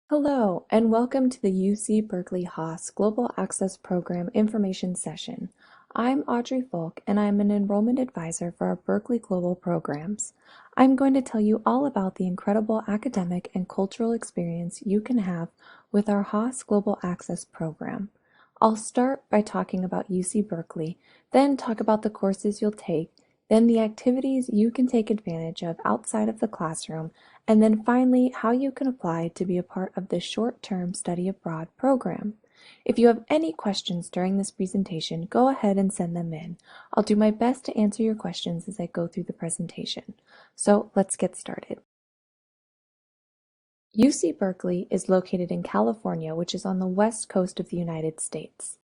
Hello, and welcome to the UC Berkeley Haas Global Access Program Information Session. I'm Audrey Folk, and I'm an enrollment advisor for our Berkeley Global programs. I'm going to tell you all about the incredible academic and cultural experience you can have with our Haas Global Access Program. I'll start by talking about UC Berkeley, then talk about the courses you'll take, then the activities you can take advantage of outside of the classroom, and then finally how you can apply to be a part of the short-term study abroad program. If you have any questions during this presentation, go ahead and send them in. I'll do my best to answer your questions as I go through the presentation. So let's get started. UC Berkeley is located in California, which is on the west coast of the United States.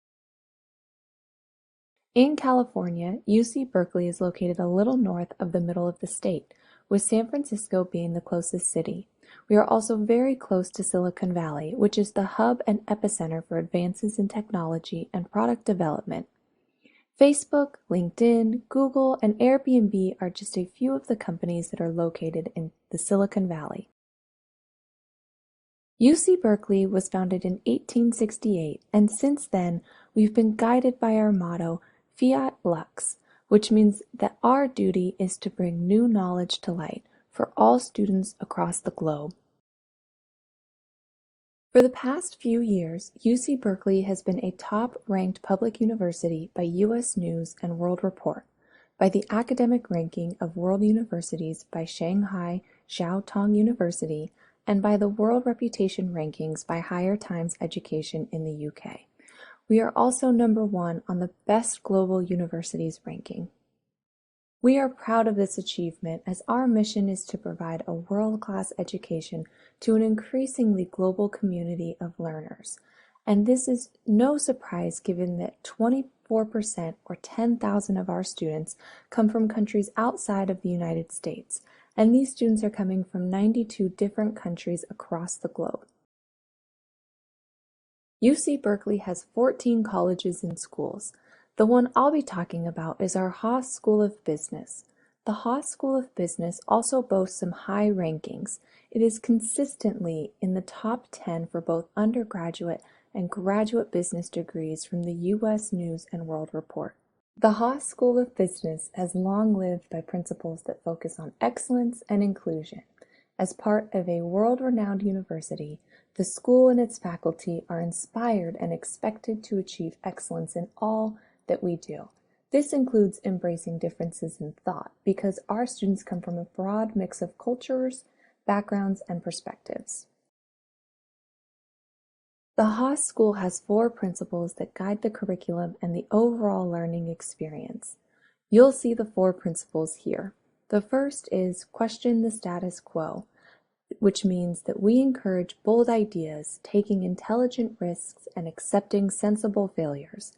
In California, UC Berkeley is located a little north of the middle of the state, with San Francisco being the closest city. We are also very close to Silicon Valley, which is the hub and epicenter for advances in technology and product development. Facebook, LinkedIn, Google, and Airbnb are just a few of the companies that are located in the Silicon Valley. UC Berkeley was founded in 1868, and since then, we've been guided by our motto, Fiat Lux, which means that our duty is to bring new knowledge to light for all students across the globe. For the past few years, UC Berkeley has been a top-ranked public university by U.S. News and World Report, by the academic ranking of world universities by Shanghai Jiao Tong University, and by the World Reputation Rankings by Higher Times Education in the UK. We are also number 1 on the Best Global Universities ranking. We are proud of this achievement as our mission is to provide a world-class education to an increasingly global community of learners. And this is no surprise given that 24% or 10,000 of our students come from countries outside of the United States, and these students are coming from 92 different countries across the globe. UC Berkeley has 14 colleges and schools. The one I'll be talking about is our Haas School of Business. The Haas School of Business also boasts some high rankings. It is consistently in the top 10 for both undergraduate and graduate business degrees from the U.S. News and World Report. The Haas School of Business has long lived by principles that focus on excellence and inclusion. As part of a world-renowned university, the school and its faculty are inspired and expected to achieve excellence in all that we do. This includes embracing differences in thought because our students come from a broad mix of cultures, backgrounds, and perspectives. The Haas School has 4 principles that guide the curriculum and the overall learning experience. You'll see the 4 principles here. The first is question the status quo, which means that we encourage bold ideas, taking intelligent risks, and accepting sensible failures.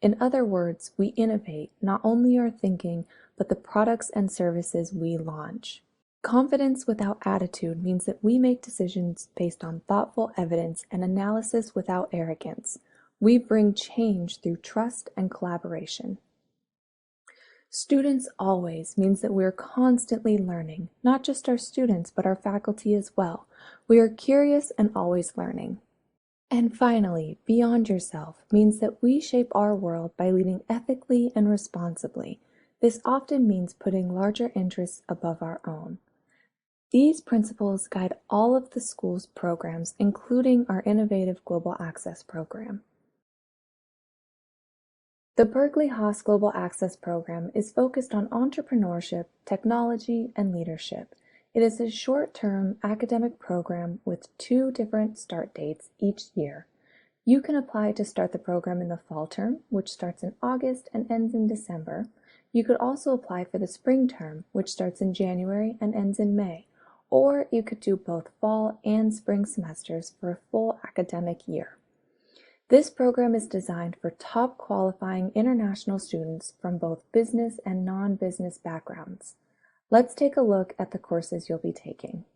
In other words, we innovate not only our thinking, but the products and services we launch. Confidence without attitude means that we make decisions based on thoughtful evidence and analysis without arrogance. We bring change through trust and collaboration. Students always means that we're constantly learning, not just our students, but our faculty as well. We are curious and always learning. And finally, beyond yourself means that we shape our world by leading ethically and responsibly. This often means putting larger interests above our own. These principles guide all of the school's programs, including our innovative Global Access program. The Berkeley Haas Global Access Program is focused on entrepreneurship, technology, and leadership. It is a short-term academic program with 2 different start dates each year. You can apply to start the program in the fall term, which starts in August and ends in December. You could also apply for the spring term, which starts in January and ends in May. Or you could do both fall and spring semesters for a full academic year. This program is designed for top qualifying international students from both business and non-business backgrounds. Let's take a look at the courses you'll be taking.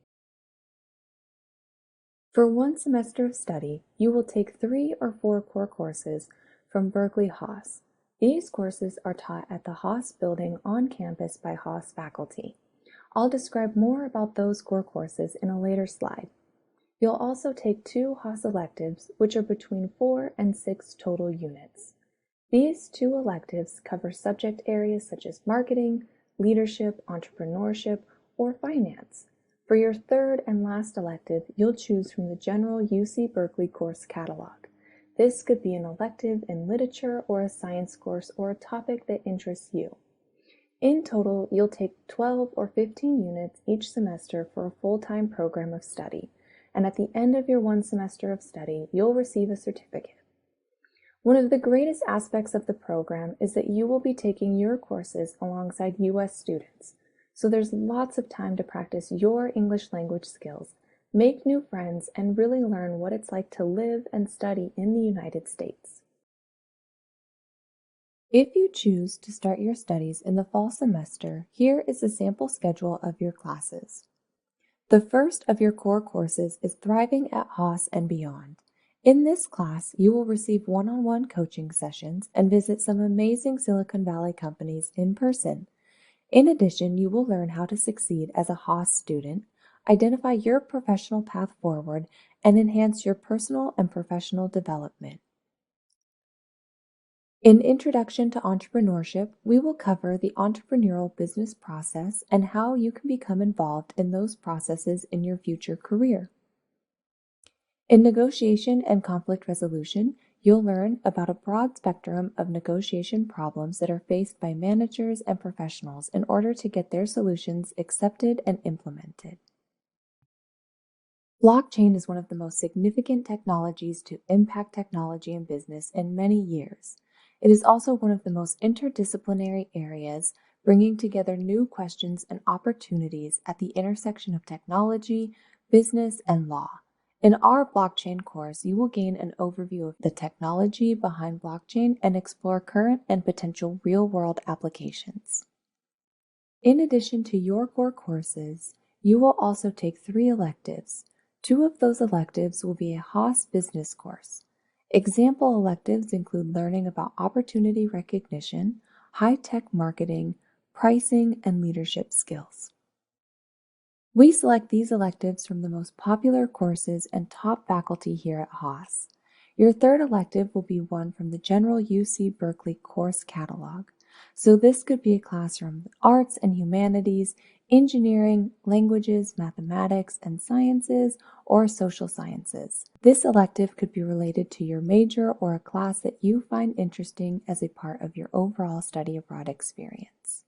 For 1 semester of study, you will take 3 or 4 core courses from Berkeley Haas. These courses are taught at the Haas building on campus by Haas Faculty. I'll describe more about those core courses in a later slide. You'll also take 2 Haas electives, which are between 4 and 6 total units. These 2 electives cover subject areas such as marketing, leadership, entrepreneurship, or finance. For your third and last elective, you'll choose from the general UC Berkeley course catalog. This could be an elective in literature or a science course or a topic that interests you. In total, you'll take 12 or 15 units each semester for a full-time program of study, and at the end of your 1 semester of study, you'll receive a certificate. One of the greatest aspects of the program is that you will be taking your courses alongside U.S. students, so there's lots of time to practice your English language skills, make new friends, and really learn what it's like to live and study in the United States. If you choose to start your studies in the fall semester, here is a sample schedule of your classes. The first of your core courses is Thriving at Haas and Beyond. In this class, you will receive one-on-one coaching sessions and visit some amazing Silicon Valley companies in person. In addition, you will learn how to succeed as a Haas student, identify your professional path forward, and enhance your personal and professional development. In Introduction to Entrepreneurship, we will cover the entrepreneurial business process and how you can become involved in those processes in your future career. In Negotiation and Conflict Resolution, you'll learn about a broad spectrum of negotiation problems that are faced by managers and professionals in order to get their solutions accepted and implemented. Blockchain is one of the most significant technologies to impact technology and business in many years. It is also one of the most interdisciplinary areas, bringing together new questions and opportunities at the intersection of technology, business, and law. In our blockchain course, you will gain an overview of the technology behind blockchain and explore current and potential real-world applications. In addition to your core courses, you will also take 3 electives. 2 of those electives will be a Haas business course. Example electives include learning about opportunity recognition, high-tech marketing, pricing, and leadership skills. We select these electives from the most popular courses and top faculty here at Haas. Your third elective will be one from the general UC Berkeley course catalog. So this could be a class from arts and humanities, engineering, languages, mathematics and sciences, or social sciences. This elective could be related to your major or a class that you find interesting as a part of your overall study abroad experience.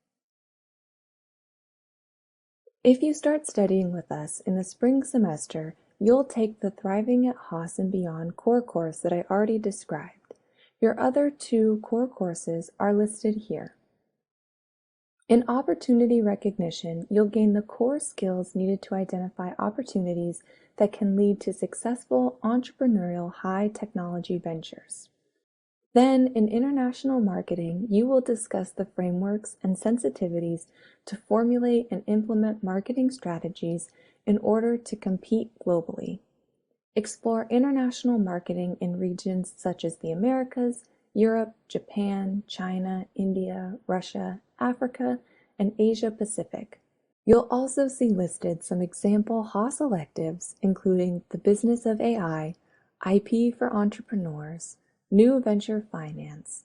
If you start studying with us in the spring semester, you'll take the Thriving at Haas and Beyond core course that I already described. Your other 2 core courses are listed here. In opportunity recognition, you'll gain the core skills needed to identify opportunities that can lead to successful entrepreneurial high-technology ventures. Then, in international marketing, you will discuss the frameworks and sensitivities to formulate and implement marketing strategies in order to compete globally. Explore international marketing in regions such as the Americas, Europe, Japan, China, India, Russia, Africa, and Asia Pacific. You'll also see listed some example Haas electives, including the Business of AI, IP for Entrepreneurs, New Venture Finance,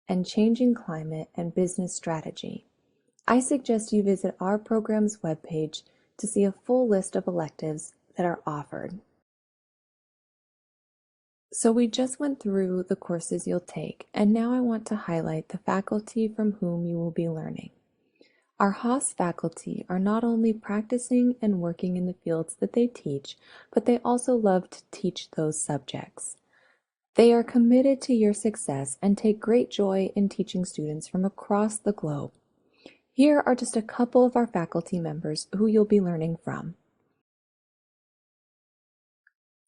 and Changing Climate and Business Strategy. I suggest you visit our program's webpage to see a full list of electives that are offered. So we just went through the courses you'll take, and now I want to highlight the faculty from whom you will be learning. Our Haas faculty are not only practicing and working in the fields that they teach, but they also love to teach those subjects. They are committed to your success and take great joy in teaching students from across the globe. Here are just a couple of our faculty members who you'll be learning from.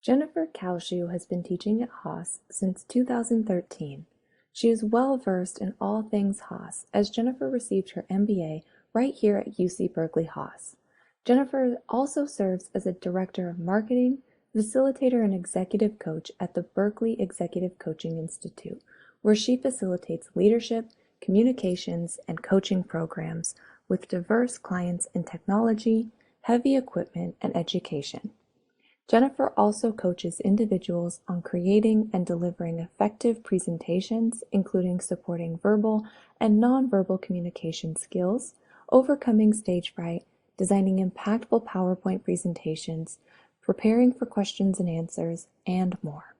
Jennifer Kalshu has been teaching at Haas since 2013. She is well versed in all things Haas, as Jennifer received her MBA right here at UC Berkeley Haas. Jennifer also serves as a director of marketing, facilitator and executive coach at the Berkeley Executive Coaching Institute, where she facilitates leadership, communications, and coaching programs with diverse clients in technology, heavy equipment, and education. Jennifer also coaches individuals on creating and delivering effective presentations, including supporting verbal and nonverbal communication skills, overcoming stage fright, designing impactful PowerPoint presentations, preparing for questions and answers, and more.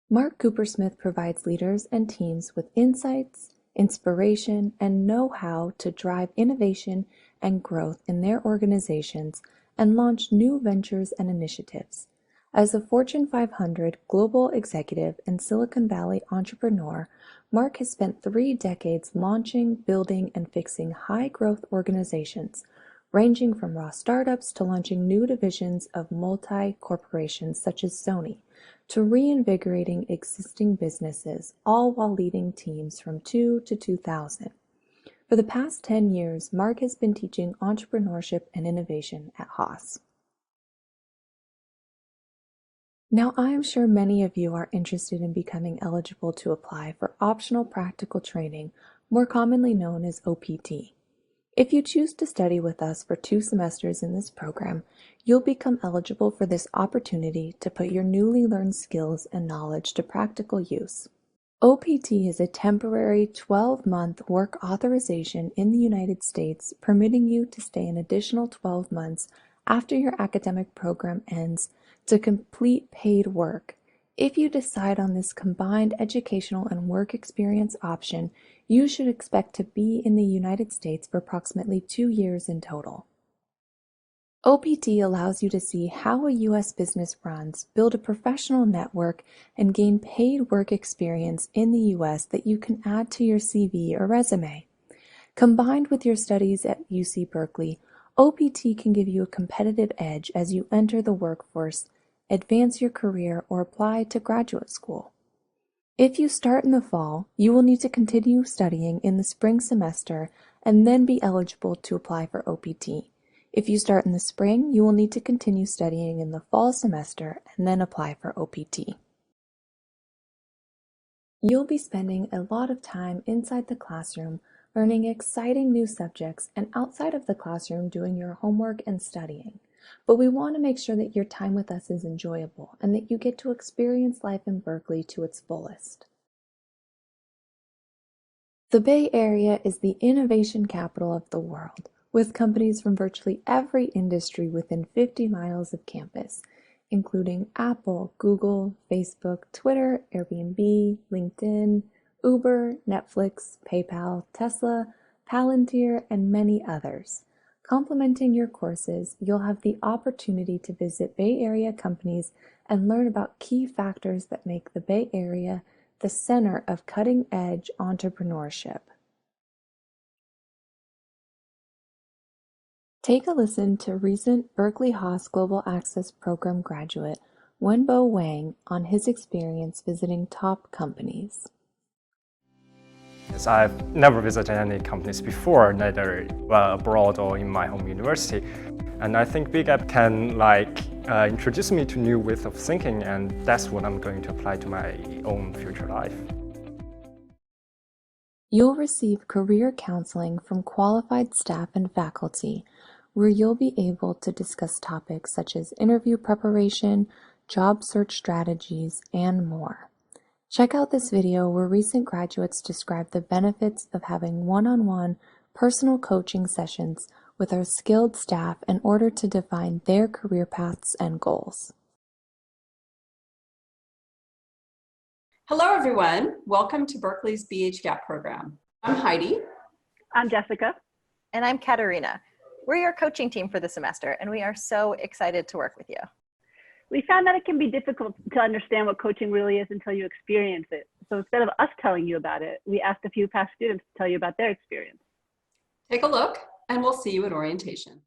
Mark Coopersmith provides leaders and teams with insights, inspiration, and know-how to drive innovation and growth in their organizations and launch new ventures and initiatives. As a Fortune 500 global executive and Silicon Valley entrepreneur, Mark has spent 3 decades launching, building, and fixing high-growth organizations, ranging from raw startups to launching new divisions of multi-corporations such as Sony, to reinvigorating existing businesses, all while leading teams from 2 to 2,000. For the past 10 years, Mark has been teaching entrepreneurship and innovation at Haas. Now, I am sure many of you are interested in becoming eligible to apply for Optional Practical Training, more commonly known as OPT. If you choose to study with us for 2 semesters in this program, you'll become eligible for this opportunity to put your newly learned skills and knowledge to practical use. OPT is a temporary 12-month work authorization in the United States, permitting you to stay an additional 12 months after your academic program ends to complete paid work. If you decide on this combined educational and work experience option, you should expect to be in the United States for approximately 2 years in total. OPT allows you to see how a U.S. business runs, build a professional network, and gain paid work experience in the U.S. that you can add to your CV or resume. Combined with your studies at UC Berkeley, OPT can give you a competitive edge as you enter the workforce, advance your career, or apply to graduate school. If you start in the fall, you will need to continue studying in the spring semester and then be eligible to apply for OPT. If you start in the spring, you will need to continue studying in the fall semester and then apply for OPT. You'll be spending a lot of time inside the classroom learning exciting new subjects and outside of the classroom doing your homework and studying. But we want to make sure that your time with us is enjoyable and that you get to experience life in Berkeley to its fullest. The Bay Area is the innovation capital of the world, with companies from virtually every industry within 50 miles of campus, including Apple, Google, Facebook, Twitter, Airbnb, LinkedIn, Uber, Netflix, PayPal, Tesla, Palantir, and many others. Complementing your courses, you'll have the opportunity to visit Bay Area companies and learn about key factors that make the Bay Area the center of cutting-edge entrepreneurship. Take a listen to recent Berkeley Haas Global Access Program graduate Wenbo Wang on his experience visiting top companies. Yes, I've never visited any companies before, neither abroad or in my home university. And I think Big App can introduce me to new ways of thinking, and that's what I'm going to apply to my own future life. You'll receive career counseling from qualified staff and faculty, where you'll be able to discuss topics such as interview preparation, job search strategies, and more. Check out this video where recent graduates describe the benefits of having one-on-one personal coaching sessions with our skilled staff in order to define their career paths and goals. Hello, everyone. Welcome to Berkeley's BH Gap program. I'm Heidi. I'm Jessica. And I'm Katerina. We're your coaching team for the semester, and we are so excited to work with you. We found that it can be difficult to understand what coaching really is until you experience it. So instead of us telling you about it, we asked a few past students to tell you about their experience. Take a look, and we'll see you at orientation.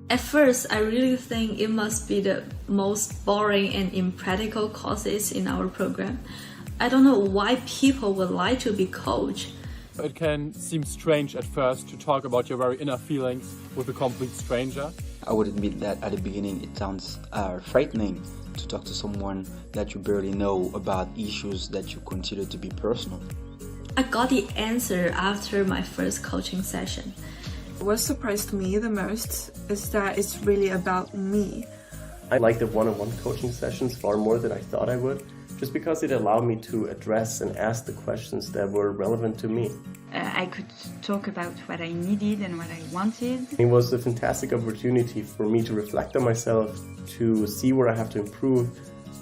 At first, I really think it must be the most boring and impractical courses in our program. I don't know why people would like to be coached. It can seem strange at first to talk about your very inner feelings with a complete stranger. I would admit that at the beginning it sounds frightening to talk to someone that you barely know about issues that you consider to be personal. I got the answer after my first coaching session. What surprised me the most is that it's really about me. I like the one-on-one coaching sessions far more than I thought I would, just because it allowed me to address and ask the questions that were relevant to me. I could talk about what I needed and what I wanted. It was a fantastic opportunity for me to reflect on myself, to see where I have to improve.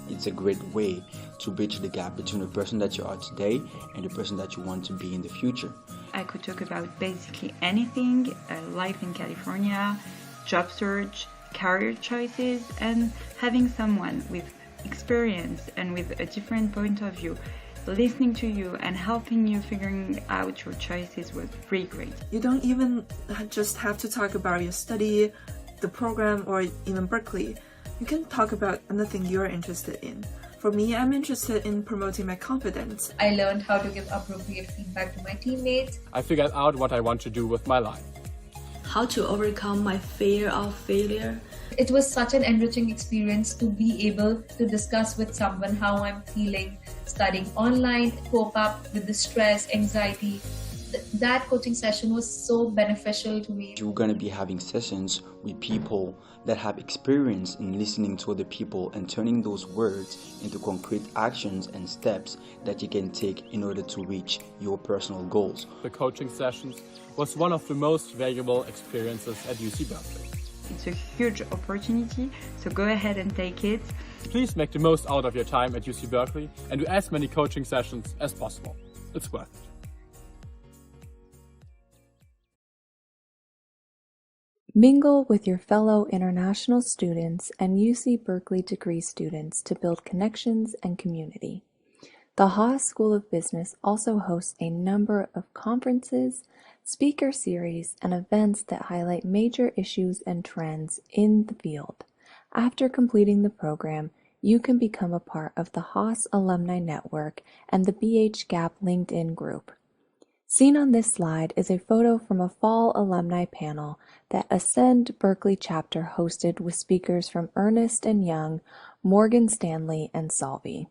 It's a great way to bridge the gap between the person that you are today and the person that you want to be in the future. I could talk about basically anything, life in California, job search, career choices, and having someone with experience and with a different point of view listening to you and helping you figuring out your choices was really great. You don't even just have to talk about your study, the program, or even Berkeley. You can talk about anything you're interested in. For me, I'm interested in promoting my confidence. I learned how to give appropriate feedback to my teammates. I figured out what I want to do with my life. How to overcome my fear of failure. It was such an enriching experience to be able to discuss with someone how I'm feeling, studying online, cope up with the stress, anxiety. That coaching session was so beneficial to me. You're going to be having sessions with people that have experience in listening to other people and turning those words into concrete actions and steps that you can take in order to reach your personal goals. The coaching sessions was one of the most valuable experiences at UC Berkeley. It's a huge opportunity, so go ahead and take it. Please make the most out of your time at UC Berkeley and do as many coaching sessions as possible. It's worth it. Mingle with your fellow international students and UC Berkeley degree students to build connections and community. The Haas School of Business also hosts a number of conferences, speaker series, and events that highlight major issues and trends in the field. After completing the program, you can become a part of the Haas Alumni Network and the BH Gap LinkedIn group. Seen on this slide is a photo from a fall alumni panel that Ascend Berkeley chapter hosted with speakers from Ernst & Young, Morgan Stanley, and Solvay.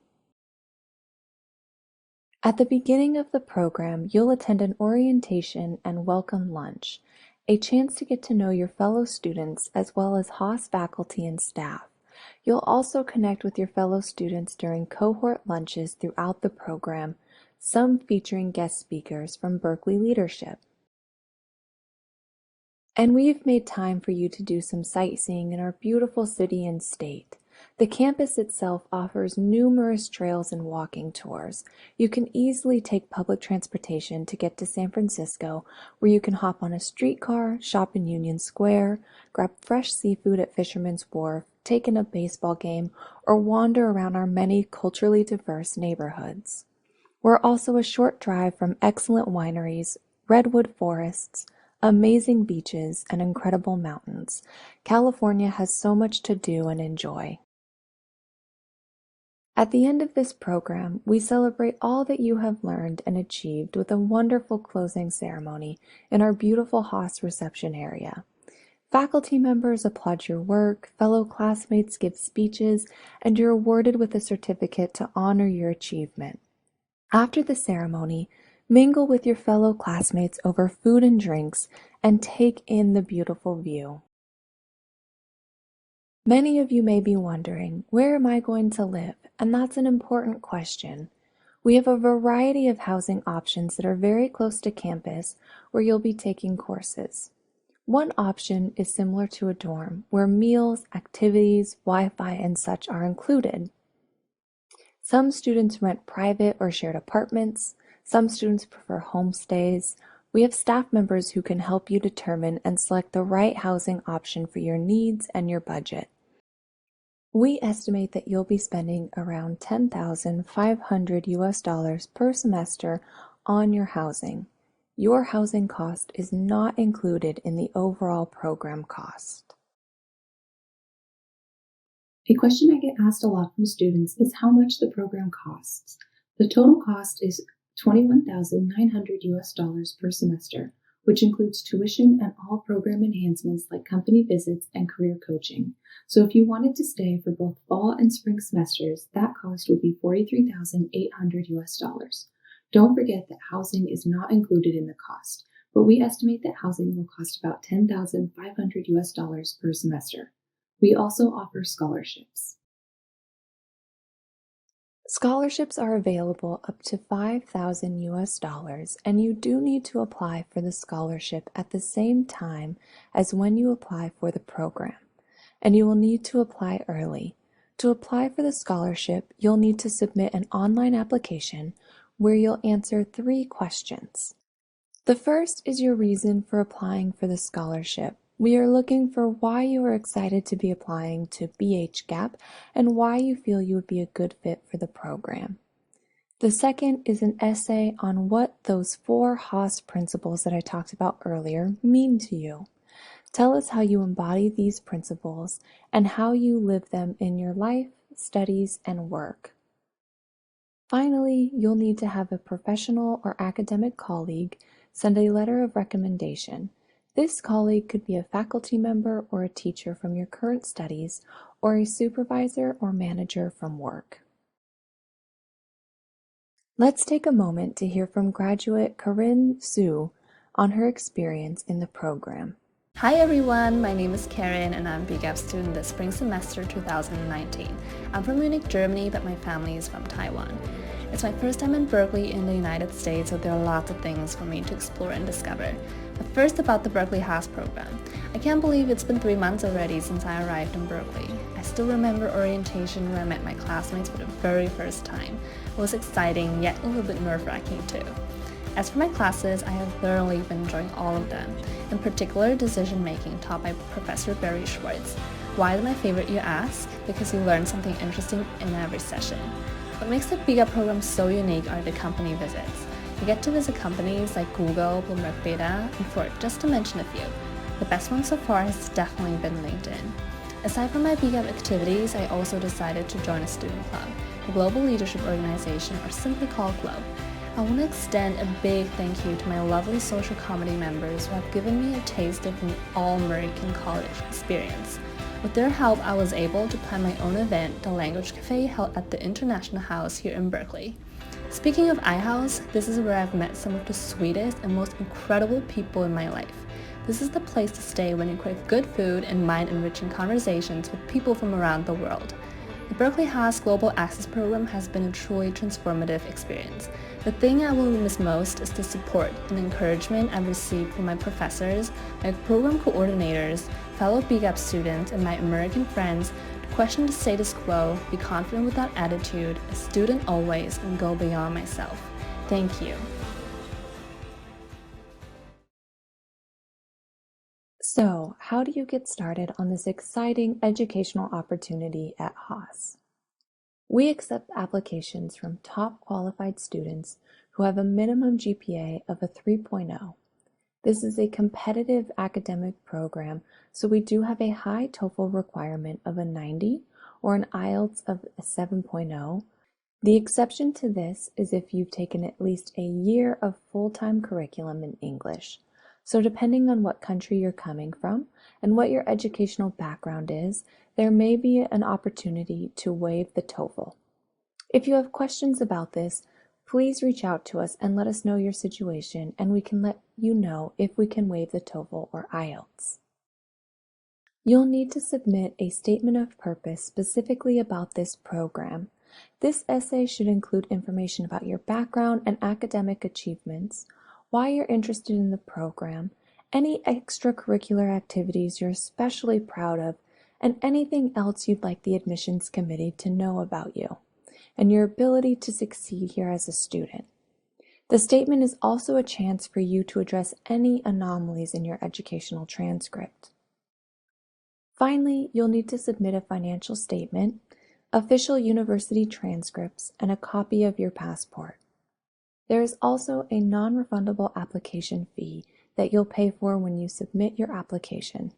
At the beginning of the program, you'll attend an orientation and welcome lunch, a chance to get to know your fellow students as well as Haas faculty and staff. You'll also connect with your fellow students during cohort lunches throughout the program, some featuring guest speakers from Berkeley leadership. And we've made time for you to do some sightseeing in our beautiful city and state. The campus itself offers numerous trails and walking tours. You can easily take public transportation to get to San Francisco, where you can hop on a streetcar, shop in Union Square, grab fresh seafood at Fisherman's Wharf, take in a baseball game, or wander around our many culturally diverse neighborhoods. We're also a short drive from excellent wineries, redwood forests, amazing beaches, and incredible mountains. California has so much to do and enjoy. At the end of this program, we celebrate all that you have learned and achieved with a wonderful closing ceremony in our beautiful Haas reception area. Faculty members applaud your work, fellow classmates give speeches, and you're awarded with a certificate to honor your achievement. After the ceremony, mingle with your fellow classmates over food and drinks and take in the beautiful view. Many of you may be wondering, where am I going to live? And that's an important question. We have a variety of housing options that are very close to campus where you'll be taking courses. One option is similar to a dorm, where meals, activities, Wi-Fi, and such are included. Some students rent private or shared apartments. Some students prefer homestays. We have staff members who can help you determine and select the right housing option for your needs and your budget. We estimate that you'll be spending around $10,500 per semester on your housing. Your housing cost is not included in the overall program cost. A question I get asked a lot from students is how much the program costs. The total cost is $21,900 per semester, which includes tuition and all program enhancements like company visits and career coaching. So if you wanted to stay for both fall and spring semesters, that cost would be $43,800. Don't forget that housing is not included in the cost. but we estimate that housing will cost about $10,500 per semester. We also offer scholarships. Scholarships are available up to $5,000, and you do need to apply for the scholarship at the same time as when you apply for the program, and you will need to apply early. To apply for the scholarship, you'll need to submit an online application where you'll answer 3 questions. The first is your reason for applying for the scholarship. We are looking for why you are excited to be applying to BHGAP and why you feel you would be a good fit for the program. The second is an essay on what those 4 Haas principles that I talked about earlier mean to you. Tell us how you embody these principles and how you live them in your life, studies, and work. Finally, you'll need to have a professional or academic colleague send a letter of recommendation. This colleague could be a faculty member or a teacher from your current studies, or a supervisor or manager from work. Let's take a moment to hear from graduate Corinne Su on her experience in the program. Hi everyone, my name is Karen and I'm a BGAP student this spring semester 2019. I'm from Munich, Germany, but my family is from Taiwan. It's my first time in Berkeley in the United States, so there are lots of things for me to explore and discover. But first about the Berkeley Haas program. I can't believe it's been 3 months already since I arrived in Berkeley. I still remember orientation where I met my classmates for the very first time. It was exciting, yet a little bit nerve-wracking too. As for my classes, I have thoroughly been enjoying all of them, in particular decision-making taught by Professor Barry Schwartz. Why is my favorite, you ask? Because you learn something interesting in every session. What makes the BGAP program so unique are the company visits. You get to visit companies like Google, Bloomberg Beta, and Ford, just to mention a few. The best one so far has definitely been LinkedIn. Aside from my BGAP activities, I also decided to join a student club, a global leadership organization, or simply called GLOBE. I want to extend a big thank you to my lovely social comedy members who have given me a taste of an all-American college experience. With their help, I was able to plan my own event, the Language Cafe, held at the International House here in Berkeley. Speaking of iHouse, this is where I've met some of the sweetest and most incredible people in my life. This is the place to stay when you crave good food and mind-enriching conversations with people from around the world. The Berkeley Haas Global Access Program has been a truly transformative experience. The thing I will miss most is the support and encouragement I've received from my professors, my program coordinators, fellow BGAP students, and my American friends to question the status quo, be confident without attitude, a student always, and go beyond myself. Thank you. So, how do you get started on this exciting educational opportunity at Haas? We accept applications from top qualified students who have a minimum GPA of a 3.0. This is a competitive academic program, so we do have a high TOEFL requirement of a 90 or an IELTS of a 7.0. The exception to this is if you've taken at least a year of full-time curriculum in English. So depending on what country you're coming from and what your educational background is, there may be an opportunity to waive the TOEFL. If you have questions about this, please reach out to us and let us know your situation, and we can let you know if we can waive the TOEFL or IELTS. You'll need to submit a statement of purpose specifically about this program. This essay should include information about your background and academic achievements, why you're interested in the program, any extracurricular activities you're especially proud of, and anything else you'd like the admissions committee to know about you, and your ability to succeed here as a student. The statement is also a chance for you to address any anomalies in your educational transcript. Finally, you'll need to submit a financial statement, official university transcripts, and a copy of your passport. There is also a non-refundable application fee that you'll pay for when you submit your application.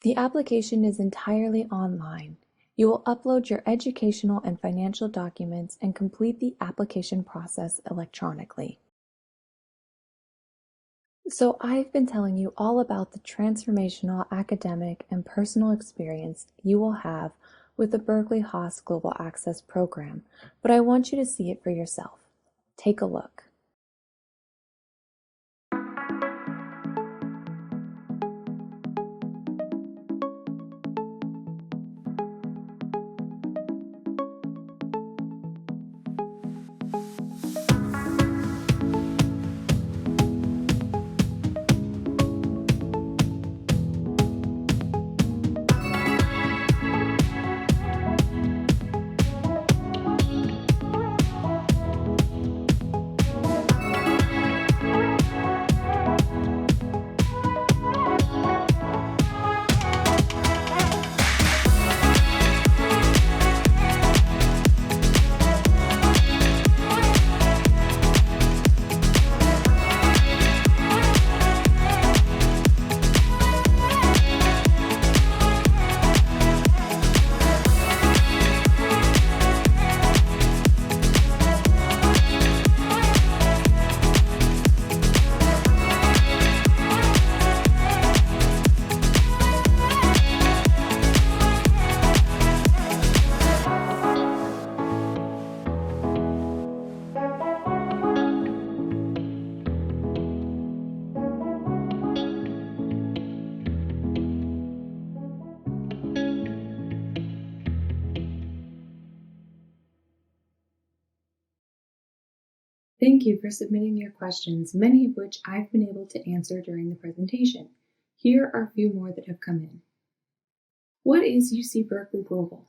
The application is entirely online. You will upload your educational and financial documents and complete the application process electronically. So I've been telling you all about the transformational academic and personal experience you will have with the Berkeley Haas Global Access Program, but I want you to see it for yourself. Take a look. Thank you for submitting your questions, many of which I've been able to answer during the presentation. Here are a few more that have come in. What is UC Berkeley Global?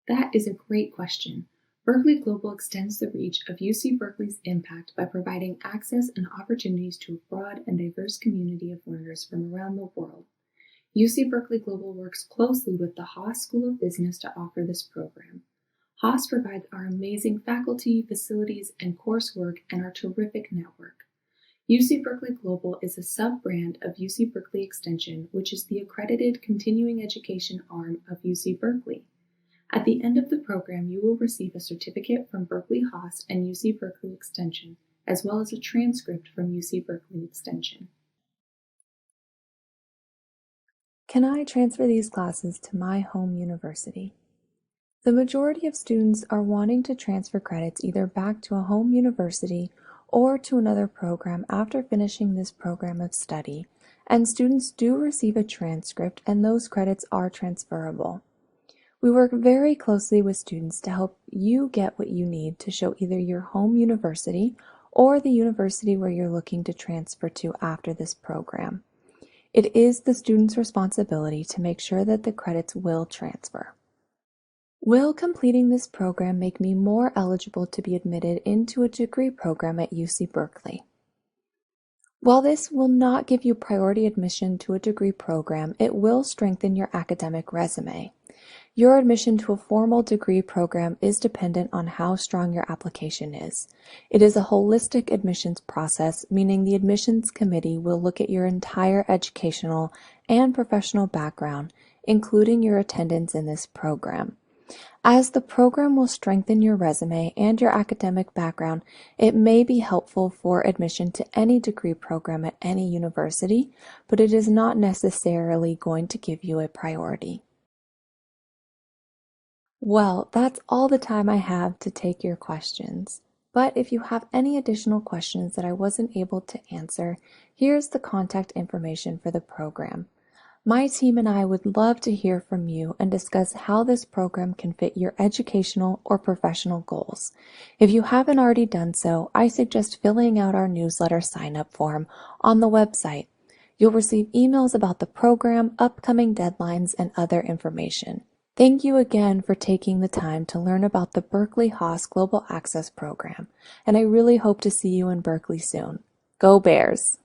That is a great question. Berkeley Global extends the reach of UC Berkeley's impact by providing access and opportunities to a broad and diverse community of learners from around the world. UC Berkeley Global works closely with the Haas School of Business to offer this program. Haas provides our amazing faculty, facilities, and coursework and our terrific network. UC Berkeley Global is a sub-brand of UC Berkeley Extension, which is the accredited continuing education arm of UC Berkeley. At the end of the program, you will receive a certificate from Berkeley Haas and UC Berkeley Extension, as well as a transcript from UC Berkeley Extension. Can I transfer these classes to my home university? The majority of students are wanting to transfer credits either back to a home university or to another program after finishing this program of study, and students do receive a transcript and those credits are transferable. We work very closely with students to help you get what you need to show either your home university or the university where you're looking to transfer to after this program. It is the student's responsibility to make sure that the credits will transfer. Will completing this program make me more eligible to be admitted into a degree program at UC Berkeley? While this will not give you priority admission to a degree program, it will strengthen your academic resume. Your admission to a formal degree program is dependent on how strong your application is. It is a holistic admissions process, meaning the admissions committee will look at your entire educational and professional background, including your attendance in this program. As the program will strengthen your resume and your academic background, it may be helpful for admission to any degree program at any university, but it is not necessarily going to give you a priority. Well, that's all the time I have to take your questions. But if you have any additional questions that I wasn't able to answer, here's the contact information for the program. My team and I would love to hear from you and discuss how this program can fit your educational or professional goals. If you haven't already done so, I suggest filling out our newsletter sign-up form on the website. You'll receive emails about the program, upcoming deadlines, and other information. Thank you again for taking the time to learn about the Berkeley Haas Global Access Program, and I really hope to see you in Berkeley soon. Go Bears!